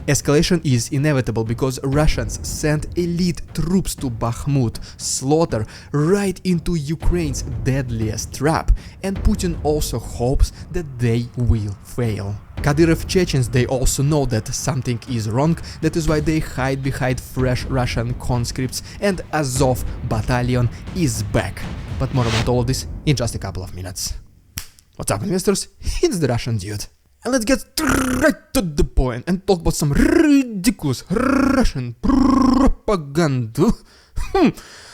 Escalation is inevitable because Russians sent elite troops to Bakhmut Slaughter right into Ukraine's deadliest trap, and Putin also hopes that they will fail. Kadyrov Chechens, they also know that something is wrong, that is why they hide behind fresh Russian conscripts, and Azov battalion is back. But more about all of this in just a couple of minutes. What's up, investors? It's the Russian dude. And let's get right to the point and talk about some ridiculous Russian propaganda.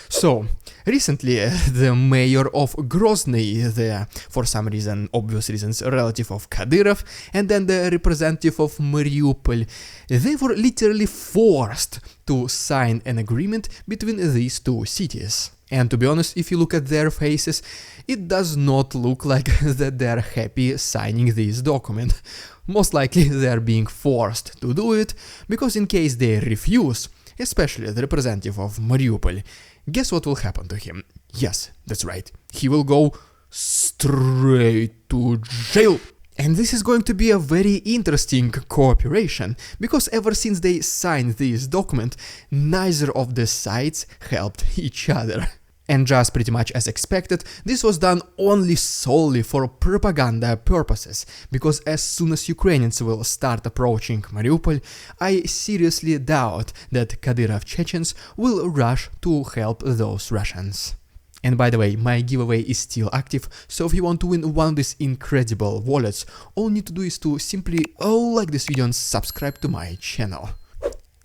So, recently the mayor of Grozny, the, for some reason, obvious reasons, relative of Kadyrov, and then the representative of Mariupol, they were literally forced to sign an agreement between these two cities. And to be honest, if you look at their faces, it does not look like that they are happy signing this document. Most likely they are being forced to do it, because in case they refuse, especially the representative of Mariupol, guess what will happen to him? Yes, that's right, he will go straight to jail. And this is going to be a very interesting cooperation, because ever since they signed this document, neither of the sides helped each other. And just pretty much as expected, this was done only solely for propaganda purposes, because as soon as Ukrainians will start approaching Mariupol, I seriously doubt that Kadyrov Chechens will rush to help those Russians. And by the way, my giveaway is still active, so if you want to win one of these incredible wallets, all you need to do is to simply like this video and subscribe to my channel.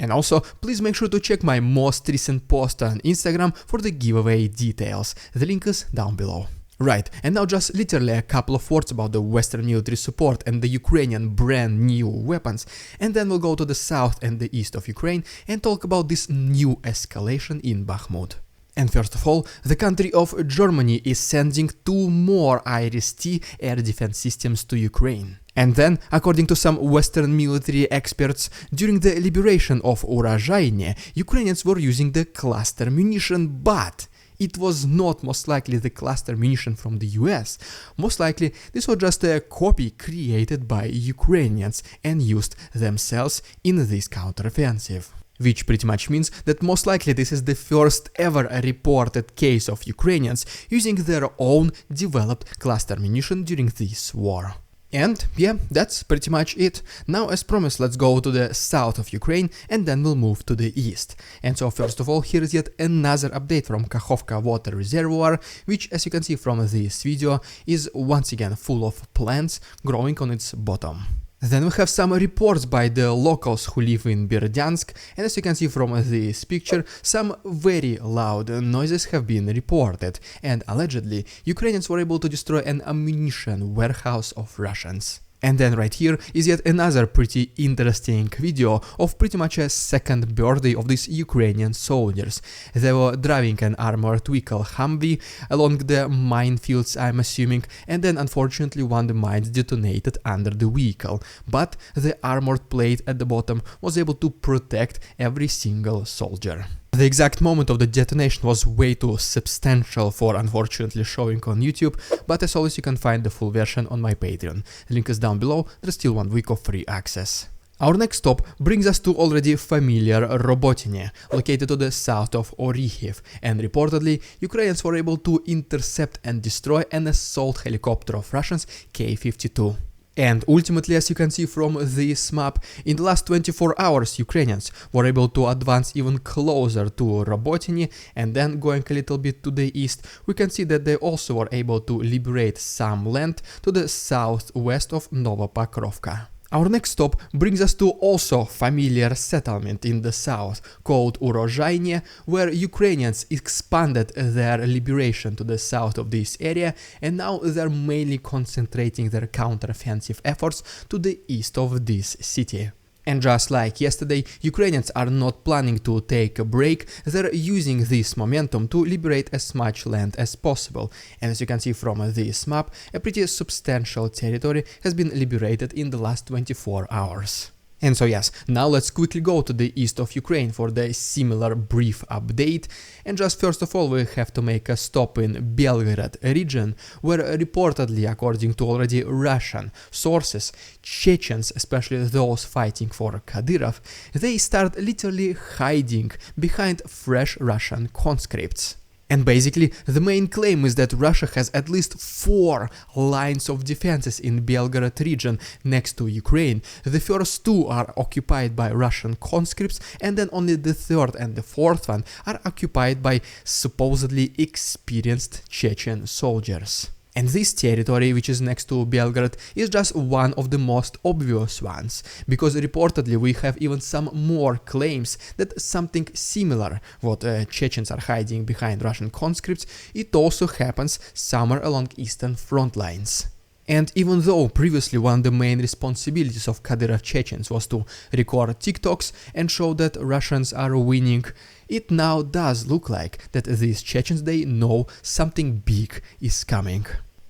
And also, please make sure to check my most recent post on Instagram for the giveaway details. The link is down below. Right, and now just literally a couple of words about the Western military support and the Ukrainian brand new weapons, and then we'll go to the south and the east of Ukraine and talk about this new escalation in Bakhmut. And first of all, the country of Germany is sending 2 more IRIS-T air defense systems to Ukraine. And then, according to some Western military experts, during the liberation of Urozhaine, Ukrainians were using the cluster munition, but it was not most likely the cluster munition from the US. Most likely, this was just a copy created by Ukrainians and used themselves in this counteroffensive. Which pretty much means that most likely this is the first ever reported case of Ukrainians using their own developed cluster munition during this war. And yeah, that's pretty much it. Now, as promised, let's go to the south of Ukraine and then we'll move to the east. And so first of all, here is yet another update from Kakhovka water reservoir, which, as you can see from this video, is once again full of plants growing on its bottom. Then we have some reports by the locals who live in Berdyansk, and as you can see from this picture, some very loud noises have been reported, and allegedly Ukrainians were able to destroy an ammunition warehouse of Russians. And then right here is yet another pretty interesting video of pretty much a second birthday of these Ukrainian soldiers. They were driving an armored vehicle Humvee along the minefields, I'm assuming, and then unfortunately one of the mines detonated under the vehicle, but the armored plate at the bottom was able to protect every single soldier. The exact moment of the detonation was way too substantial for unfortunately showing on YouTube, but as always you can find the full version on my Patreon. The link is down below, there's still 1 week of free access. Our next stop brings us to already familiar Robotyne, located to the south of Orikhiv, and reportedly Ukrainians were able to intercept and destroy an assault helicopter of Russians K-52. And ultimately, as you can see from this map, in the last 24 hours Ukrainians were able to advance even closer to Robotyne, and then going a little bit to the east, we can see that they also were able to liberate some land to the southwest of Novopokrovka. Our next stop brings us to also familiar settlement in the south called Urozhaine, where Ukrainians expanded their liberation to the south of this area, and now they're mainly concentrating their counteroffensive efforts to the east of this city. And just like yesterday, Ukrainians are not planning to take a break, they're using this momentum to liberate as much land as possible. And as you can see from this map, a pretty substantial territory has been liberated in the last 24 hours. And so yes, now let's quickly go to the east of Ukraine for the similar brief update. And just first of all, we have to make a stop in Belgorod region, where reportedly, according to already Russian sources, Chechens, especially those fighting for Kadyrov, they start literally hiding behind fresh Russian conscripts. And basically, the main claim is that Russia has at least 4 lines of defenses in Belgorod region next to Ukraine. The first 2 are occupied by Russian conscripts, and then only the third and the fourth one are occupied by supposedly experienced Chechen soldiers. And this territory, which is next to Belgorod, is just one of the most obvious ones, because reportedly we have even some more claims that something similar, what Chechens are hiding behind Russian conscripts, it also happens somewhere along eastern front lines. And even though previously one of the main responsibilities of Kadyrov Chechens was to record TikToks and show that Russians are winning, it now does look like that these Chechens, they know something big is coming.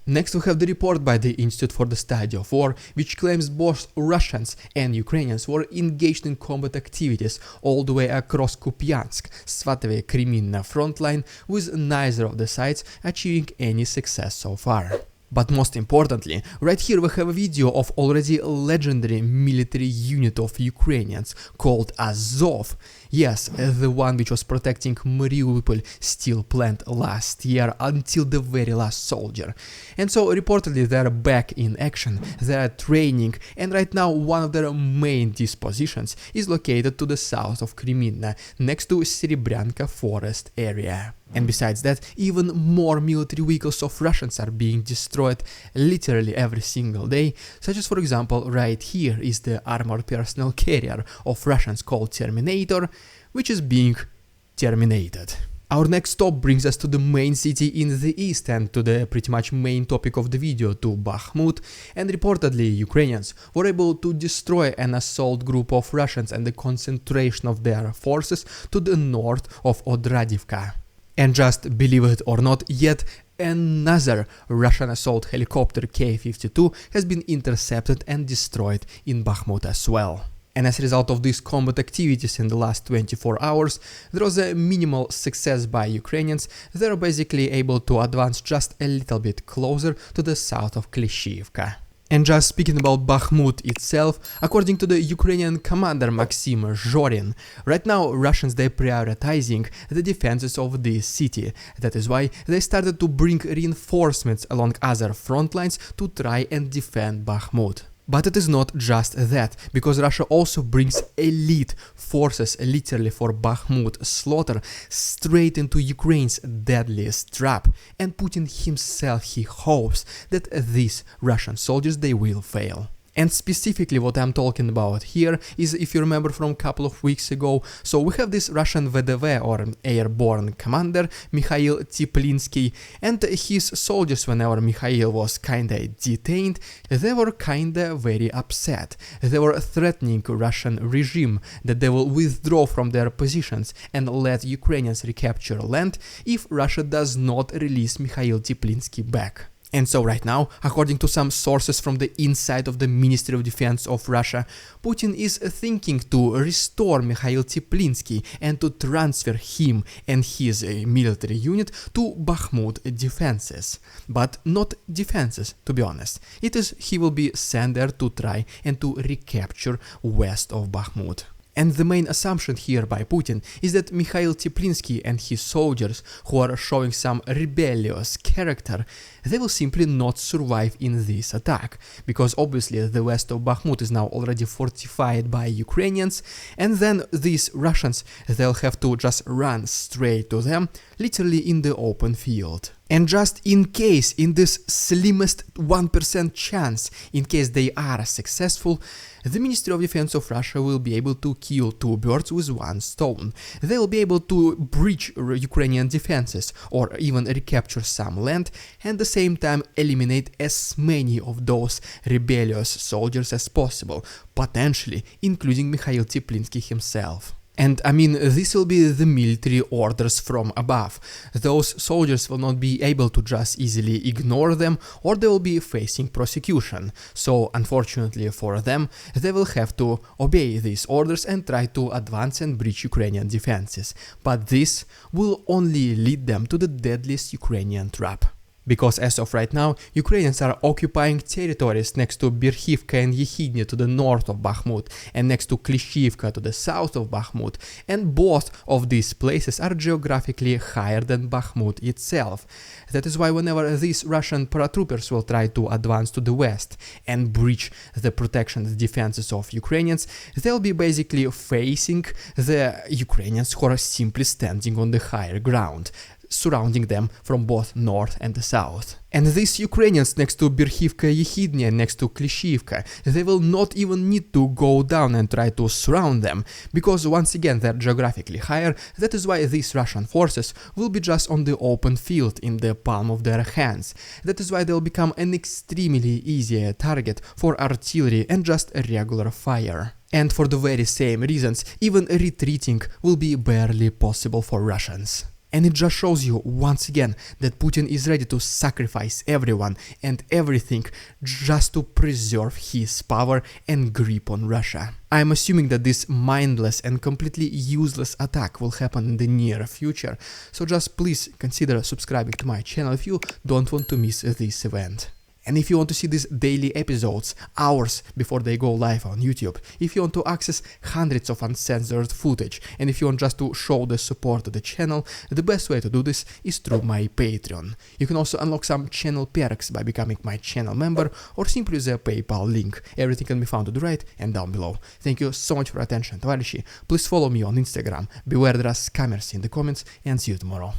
Next we have the report by the Institute for the Study of War, which claims both Russians and Ukrainians were engaged in combat activities all the way across Kupiansk, Svatove, Kreminna frontline, with neither of the sides achieving any success so far. But most importantly, right here we have a video of already legendary military unit of Ukrainians called Azov. Yes, the one which was protecting Mariupol steel plant last year until the very last soldier. And so reportedly they are back in action, they are training, and right now one of their main dispositions is located to the south of Kreminna, next to Serebryanka forest area. And besides that, even more military vehicles of Russians are being destroyed literally every single day, such as for example right here is the armored personnel carrier of Russians called Terminator, which is being terminated. Our next stop brings us to the main city in the east and to the pretty much main topic of the video, to Bakhmut, and reportedly Ukrainians were able to destroy an assault group of Russians and the concentration of their forces to the north of Odradivka. And just believe it or not, yet another Russian assault helicopter K-52 has been intercepted and destroyed in Bakhmut as well. And as a result of these combat activities in the last 24 hours, there was a minimal success by Ukrainians. They were basically able to advance just a little bit closer to the south of Klishchiivka. And just speaking about Bakhmut itself, according to the Ukrainian commander Maxim Zhorin, right now Russians, they're prioritizing the defenses of this city. That is why they started to bring reinforcements along other front lines to try and defend Bakhmut. But it is not just that, because Russia also brings elite forces literally for Bakhmut Slaughter straight into Ukraine's deadliest trap, and Putin himself, he hopes that these Russian soldiers, they will fail. And specifically what I'm talking about here is, if you remember from a couple of weeks ago, so we have this Russian VDV or airborne commander Mikhail Teplinsky, and his soldiers, whenever Mikhail was kinda detained, they were kinda very upset. They were threatening Russian regime that they will withdraw from their positions and let Ukrainians recapture land if Russia does not release Mikhail Teplinsky back. And so right now, according to some sources from the inside of the Ministry of Defense of Russia, Putin is thinking to restore Mikhail Teplinsky and to transfer him and his military unit to Bakhmut defenses. But not defenses, to be honest. It is he will be sent there to try and to recapture west of Bakhmut. And the main assumption here by Putin is that Mikhail Teplinsky and his soldiers, who are showing some rebellious character, they will simply not survive in this attack, because obviously the west of Bakhmut is now already fortified by Ukrainians, and then these Russians, they'll have to just run straight to them, literally in the open field. And just in case, in this slimmest 1% chance, in case they are successful, the Ministry of Defense of Russia will be able to kill 2 birds with 1 stone. They will be able to breach Ukrainian defenses or even recapture some land, and at the same time eliminate as many of those rebellious soldiers as possible, potentially including Mikhail Teplinsky himself. And I mean, this will be the military orders from above. Those soldiers will not be able to just easily ignore them, or they will be facing prosecution. So unfortunately for them, they will have to obey these orders and try to advance and breach Ukrainian defenses. But this will only lead them to the deadliest Ukrainian trap. Because as of right now, Ukrainians are occupying territories next to Berhivka and Yehidne to the north of Bakhmut, and next to Klishivka to the south of Bakhmut, and both of these places are geographically higher than Bakhmut itself. That is why whenever these Russian paratroopers will try to advance to the west and breach the protection and defenses of Ukrainians, they'll be basically facing the Ukrainians who are simply standing on the higher ground, surrounding them from both north and the south. And these Ukrainians next to Berhivka Yehidne, next to Klishivka, they will not even need to go down and try to surround them, because once again they're geographically higher. That is why these Russian forces will be just on the open field in the palm of their hands. That is why they'll become an extremely easy target for artillery and just regular fire. And for the very same reasons, even retreating will be barely possible for Russians. And it just shows you once again that Putin is ready to sacrifice everyone and everything just to preserve his power and grip on Russia. I am assuming that this mindless and completely useless attack will happen in the near future, so just please consider subscribing to my channel if you don't want to miss this event. And if you want to see these daily episodes hours before they go live on YouTube, if you want to access hundreds of uncensored footage, and if you want just to show the support to the channel, the best way to do this is through my Patreon. You can also unlock some channel perks by becoming my channel member, or simply use a PayPal link. Everything can be found to the right and down below. Thank you so much for your attention, товарищи. Please follow me on Instagram. Beware, there are scammers in the comments, and see you tomorrow.